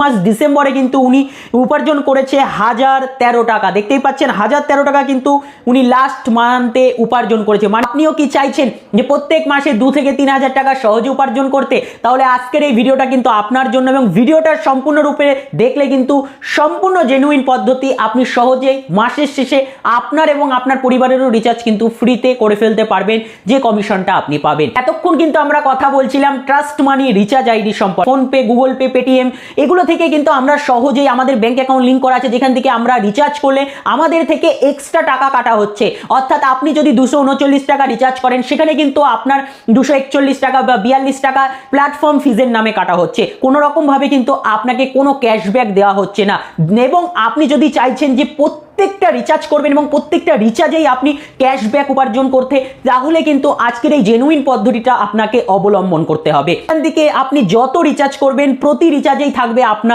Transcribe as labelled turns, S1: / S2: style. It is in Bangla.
S1: মাস ডিসেম্বরে কিন্তু উনি উপার্জন করেছে 1013 টাকা। দেখতেই পাচ্ছেন 1013 টাকা কিন্তু উনি লাস্ট মান্থে উপার্জন করেছে। মানে আপনিও কি চাইছেন যে প্রত্যেক মাসে 2 থেকে 3,000 টাকা সহজে উপার্জন করতে? তাহলে আজকের এই ভিডিওটা কিন্তু আপনার জন্য, এবং ভিডিওটা সম্পূর্ণরূপে দেখলে কিন্তু সম্পূর্ণ জেনুইন পদ্ধতি, আপনি সহজেই মাসের শেষে আপনার এবং আপনার পরিবারেরও রিচার্জ কিন্তু ফ্রিতে করে ফেলতে পারবেন, যে কমিশনটা আপনি পাবেন। এতক্ষণ কিন্তু আমরা কথা বলছিলাম ট্রাস্ট মানি রিচার্জ আইডি সম্পর্কে। ফোনপে, গুগল পে, পেটিএম এগুলো থেকে কিন্তু আমরা সহজেই, আমাদের ব্যাংক অ্যাকাউন্ট লিঙ্ক করা আছে যেখান থেকে আমরা রিচার্জ করলে আমাদের থেকে এক্সট্রা টাকা কাটা হচ্ছে। অর্থাৎ আপনি যদি 239 টাকা রিচার্জ করেন, সেখানে কিন্তু আপনার 241 টাকা বা 42 টাকা প্ল্যাটফর্ম ফিজের নামে কাটা হচ্ছে। কোনো রকম ভাবে কিন্তু আপনাকে কোনো ক্যাশব্যাক দেওয়া হচ্ছে না। এবং আপনি যদি চাইছেন যে প্রত্যেকটা রিচার্জ করবেন এবং প্রত্যেকটা রিচার্জেই আপনি ক্যাশব্যাক উপার্জন করতে, তাহলে কিন্তু আজকের এই জেনুইন পদ্ধতিটা আপনাকে অবলম্বন করতে হবে। এখান থেকে আপনি যত রিচার্জ করবেন, প্রতি রিচার্জেই থাকবে আপনার